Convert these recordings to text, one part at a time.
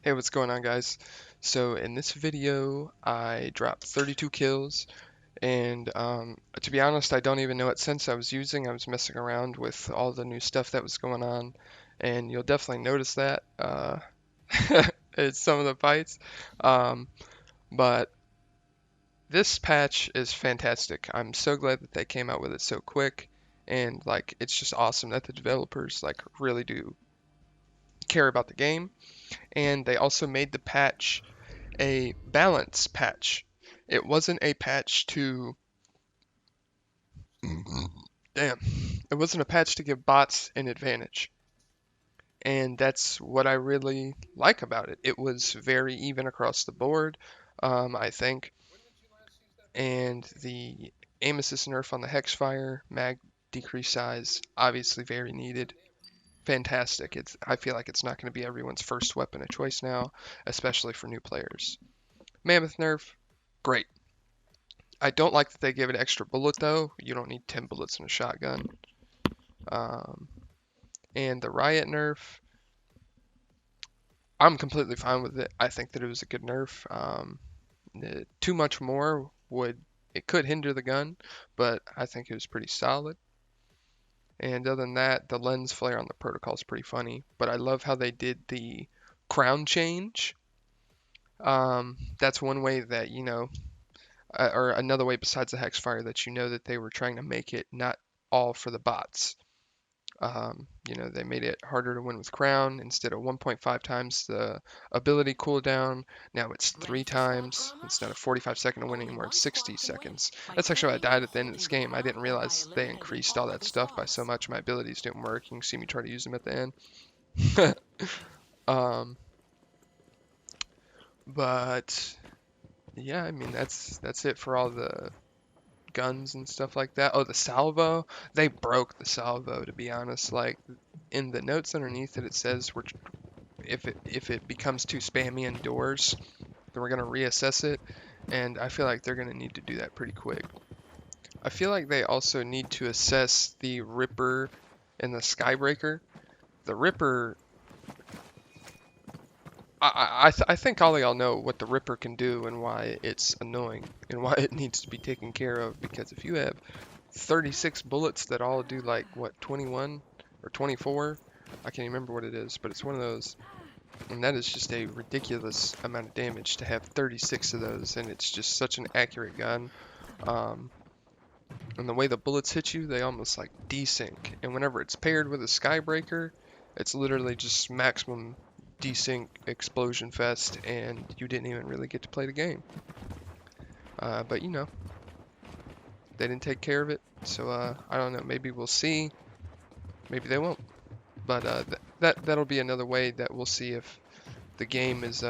Hey, what's going on, guys? So in this video, I dropped 32 kills, and to be honest, I don't even know what sense I was using. I was messing around with all the new stuff that was going on, and you'll definitely notice that in some of the fights. Um, but this patch is fantastic. I'm so glad that they came out with it so quick, and like it's just awesome that the developers like really do care about the game, and they also made the patch a balance patch. It wasn't a patch to damn. It wasn't a patch to give bots an advantage. And that's what I really like about it. It was very even across the board, I think. And the aim assist nerf on the Hexfire, mag decrease size, obviously very needed. Fantastic. I feel like it's not going to be everyone's first weapon of choice now, especially for new players. Mammoth nerf, great. I don't like that they give it extra bullet though. You don't need 10 bullets in a shotgun. Um, and the riot nerf, I'm completely fine with it. I think that it was a good nerf. Too much more it could hinder the gun, but I think it was pretty solid. And other than that, the lens flare on the protocol is pretty funny. But I love how they did the crown change. That's one way that or another way besides the Hexfire that you know that they were trying to make it not all for the bots. They made it harder to win with Crown instead of 1.5 times the ability cooldown. Now it's 3 times. Instead of 45 second to win anymore, it's 60 seconds. That's actually why I died at the end of this game. I didn't realize they increased all that stuff by so much. My abilities didn't work. You can see me try to use them at the end. um, but yeah, I mean that's it for all the guns and stuff like that. Oh, the salvo, they broke the salvo, to be honest. Like in the notes underneath it says if it becomes too spammy indoors, then we're gonna reassess it, and I feel like they're gonna need to do that pretty quick. I feel like they also need to assess the Ripper and the Skybreaker. The Ripper, I think all of y'all know what the Ripper can do and why it's annoying and why it needs to be taken care of. Because if you have 36 bullets that all do like what 21 or 24, I can't remember what it is, but it's one of those, and that is just a ridiculous amount of damage to have 36 of those, and it's just such an accurate gun. Um, and the way the bullets hit you, they almost like desync. And whenever it's paired with a Skybreaker, it's literally just maximum desync explosion fest, and you didn't even really get to play the game. But they didn't take care of it, so I don't know. Maybe we'll see. Maybe they won't. But that'll be another way that we'll see if the game is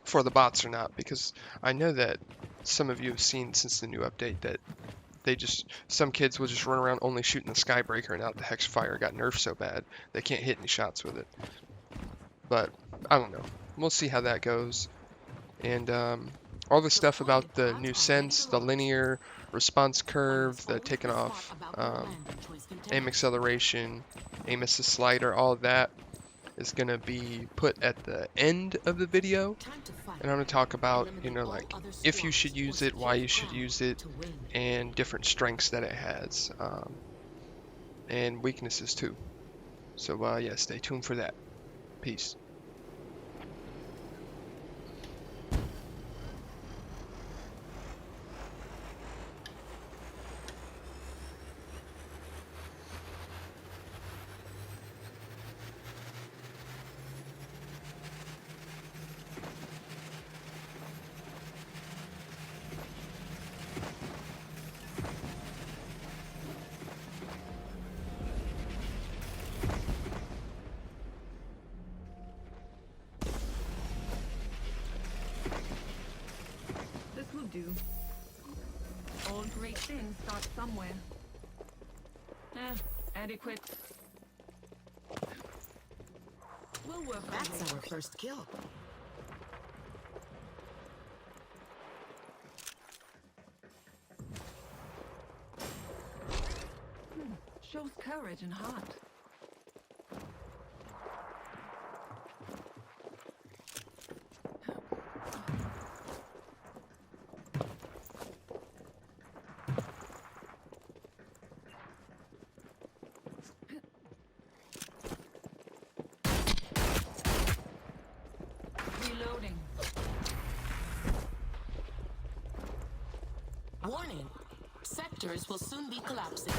for the bots or not, because I know that some of you have seen since the new update that some kids will just run around only shooting the Skybreaker, and now the Hexfire got nerfed so bad they can't hit any shots with it. But I don't know. We'll see how that goes. And all the stuff about the new sense, the linear response curve, the taking off aim acceleration, aim assist slider, all of that is going to be put at the end of the video, and I'm going to talk about like if you should use it, why you should use it, and different strengths that it has, and weaknesses too. So yeah, stay tuned for that. Peace. This will do. All great things start somewhere. Adequate. We'll work. That's our first kill. Shows courage and heart. Warning. Sectors will soon be collapsing.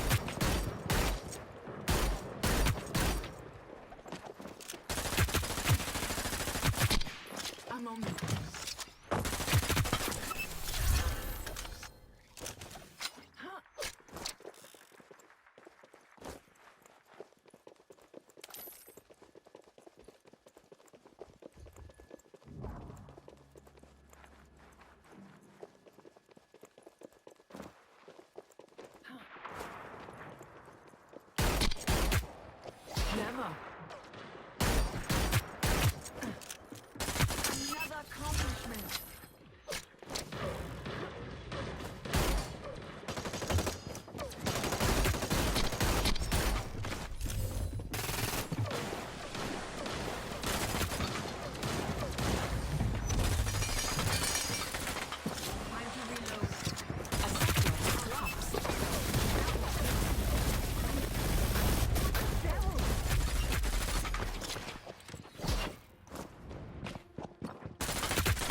A moment. Never. Another accomplishment. Time to reload. A sector has collapsed. Devil!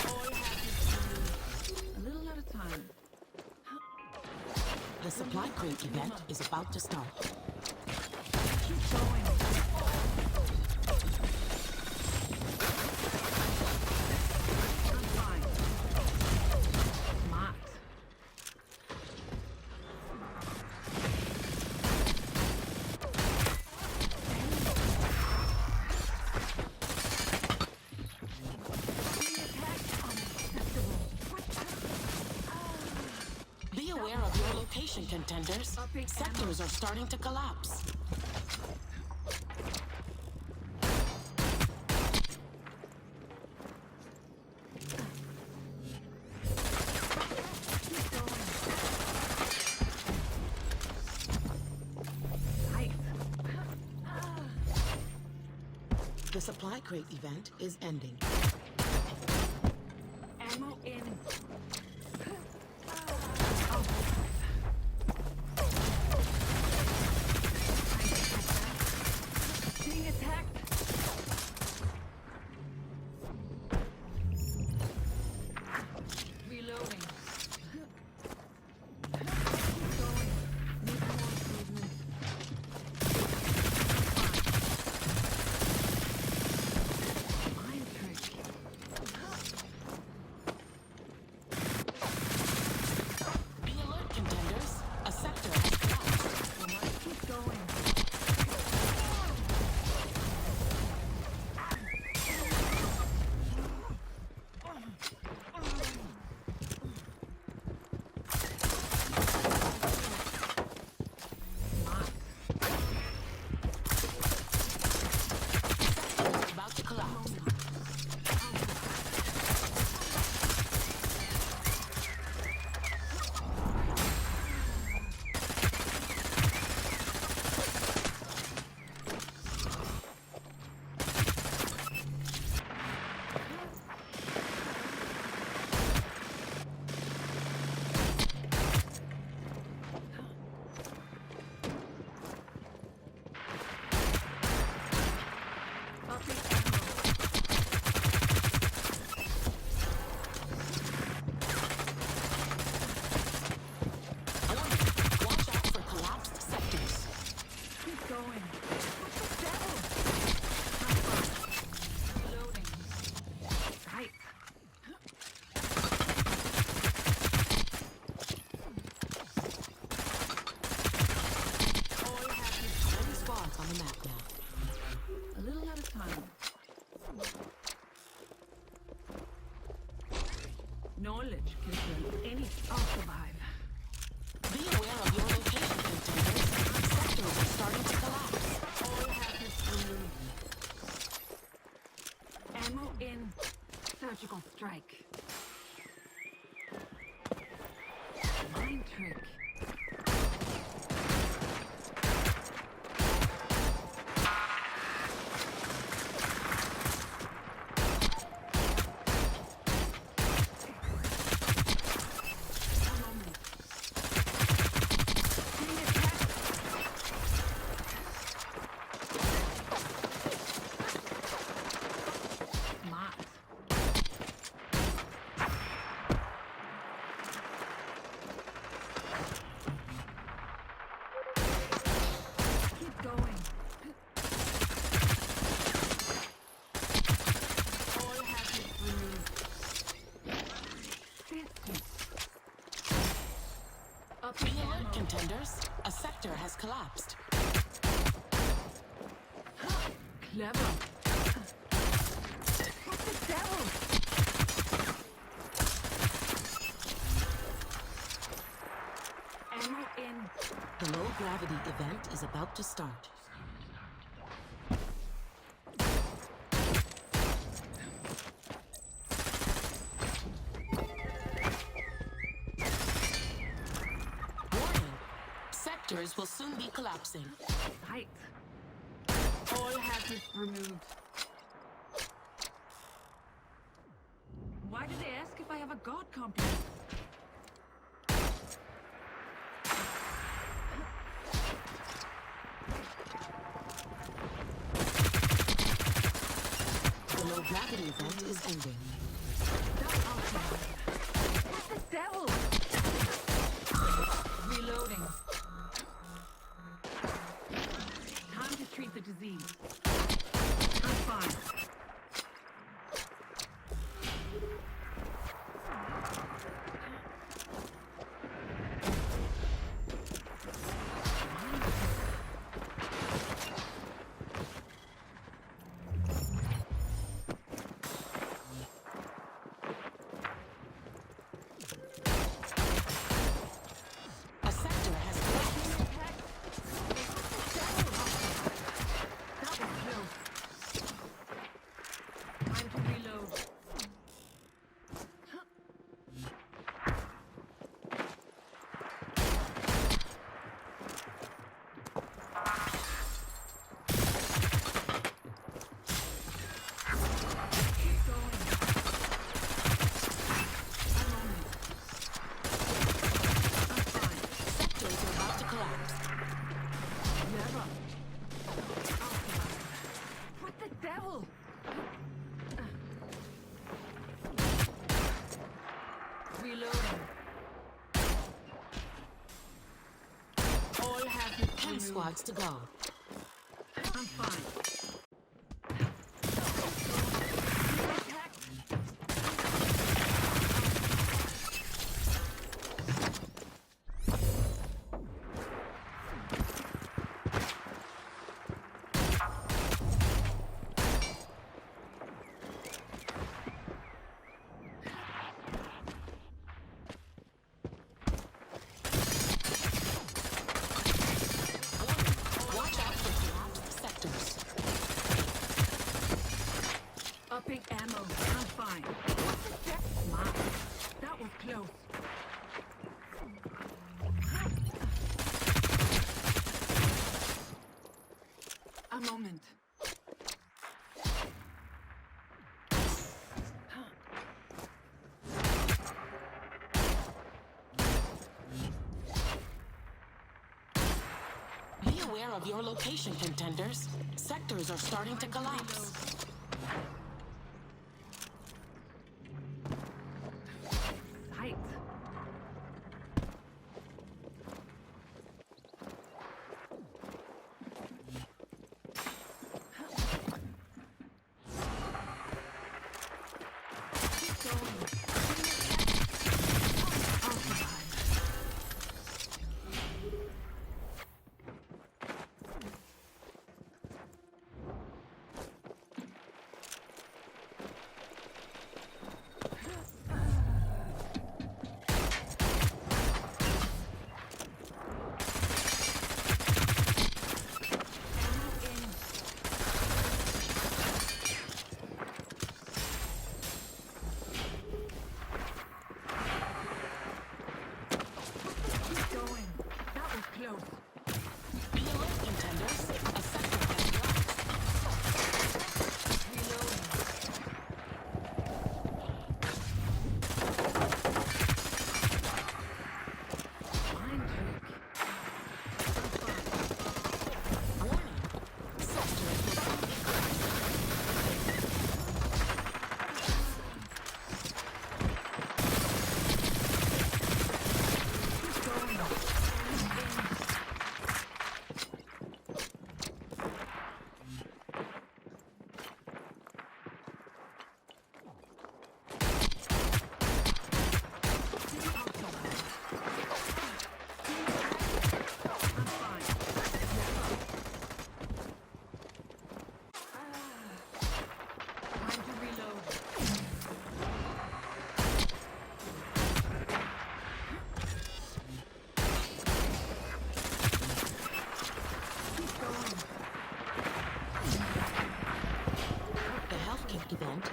All happens a little at a time. The supply crate event is about to start. Keep going. I'm fine. Smart. Being attacked. Unacceptable. Be aware of your location, contenders. Upping Sectors are starting to collapse. Keep going. Nice. The supply crate event is ending. Ammo in. Being attacked. Reloading. Keep going. Need more improvement. Mind trick. Be alert, contenders. A sector has collapsed. We must keep going. Sector is about to collapse. Upping ammo. Warning. Watch out for collapsed sectors. Keep going. What the devil? Reloading. Right. All happens One spark on the map now. a little at a time. Knowledge can turn any. I'll survive. Be aware of your location, contenders. Sectors are starting to collapse. All happens removed. Ammo in. Surgical strike. Mind trick. A moment. Being attacked. Smart. contenders. A sector has collapsed. Clever. What the devil? Ammo in. The low gravity event is about to start. Warning. Sectors will soon be collapsing. Right. All hazards removed. Why do they ask if I have a god complex? The low gravity event is ending. What the devil? Reloading. Time to treat the disease. I'm fine. A sector has collapsed. That was close. Time to reload. Keep going. I'm on it. I'm fine. Sectors are about to collapse. Never. What the devil? Reloading. All hazards 10 removed. squads to go. I'm fine. Attack. Watch out for collapsed sectors. Upping ammo. I'm fine. What the devil? Wow. That was close. A moment. Be aware of your location, contenders. Sectors are starting to collapse. Sight. Keep going. I'll survive.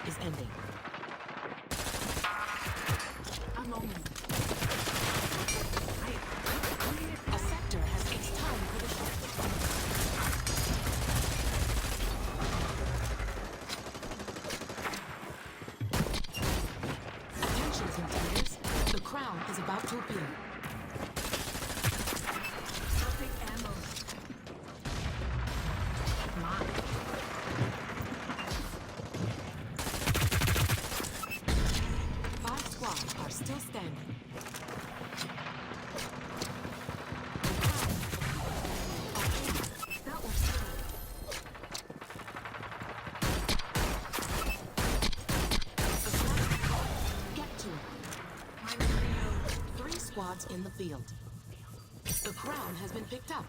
is ending. A moment. A sector has its time for the shift. Attention, contenders. The crown is about to appear. Upping ammo. Mine. 5 squads are still standing. That was good. Get to it. Mine is reload. 3 squads in the field. The crown has been picked up.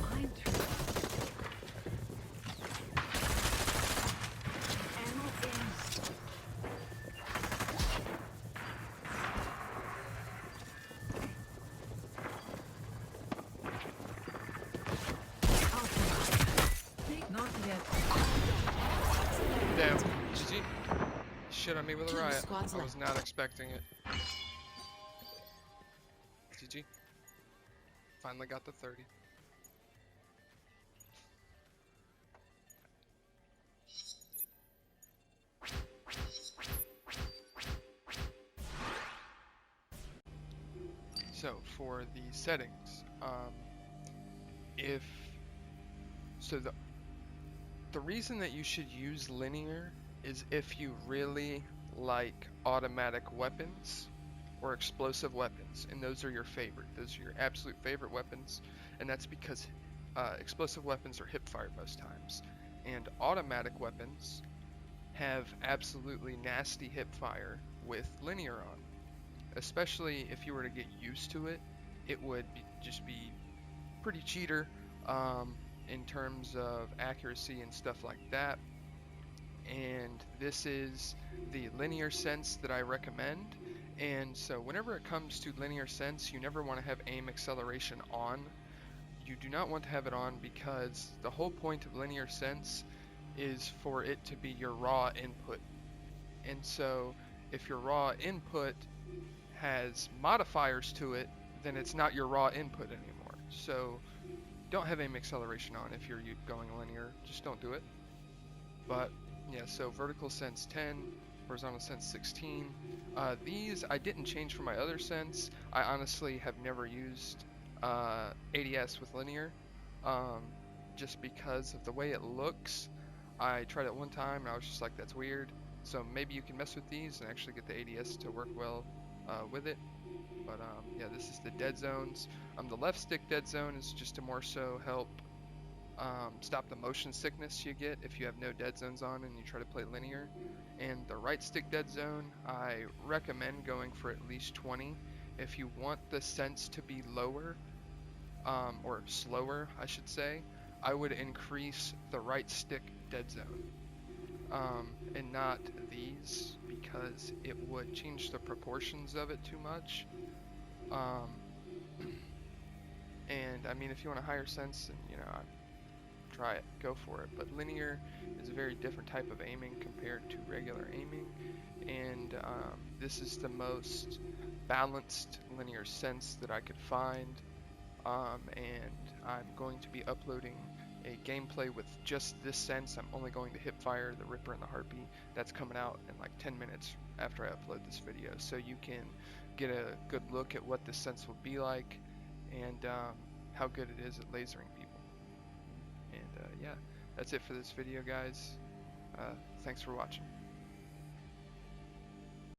Mine too. Ammo in. Not yet. Damn. GG. Shit on me with a Two riot. squads I was left. not expecting it. GG. Finally got the 30. So for the settings, if so the reason that you should use linear is if you really like automatic weapons or explosive weapons, and those are your favorite. Those are your absolute favorite weapons, and that's because explosive weapons are hip-fired most times, and automatic weapons have absolutely nasty hip-fire with linear on. Especially if you were to get used to it, it would just be pretty cheater in terms of accuracy and stuff like that. And this is the linear sense that I recommend. And so whenever it comes to linear sense, you never want to have aim acceleration on. You do not want to have it on because the whole point of linear sense is for it to be your raw input. And so if your raw input has modifiers to it, then it's not your raw input anymore. So don't have aim acceleration on if you're going linear. Just don't do it. But yeah, so vertical sense 10, horizontal sense 16. These I didn't change from my other sense. I honestly have never used ADS with linear, just because of the way it looks. I tried it one time and I was just like, that's weird. So maybe you can mess with these and actually get the ADS to work well with it. But yeah, this is the dead zones. The left stick dead zone is just to more so help stop the motion sickness you get if you have no dead zones on and you try to play linear. And the right stick dead zone, I recommend going for at least 20. If you want the sense to be lower, or slower, I should say, I would increase the right stick dead zone. And not these, because it would change the proportions of it too much. And I mean, if you want a higher sense, then you know, try it, go for it. But linear is a very different type of aiming compared to regular aiming, and this is the most balanced linear sense that I could find. And I'm going to be uploading a gameplay with just this sense. I'm only going to hip fire the Ripper and the Harpy. That's coming out in like 10 minutes after I upload this video, so you can get a good look at what this sense will be like and how good it is at lasering people. And yeah, that's it for this video, guys. Thanks for watching.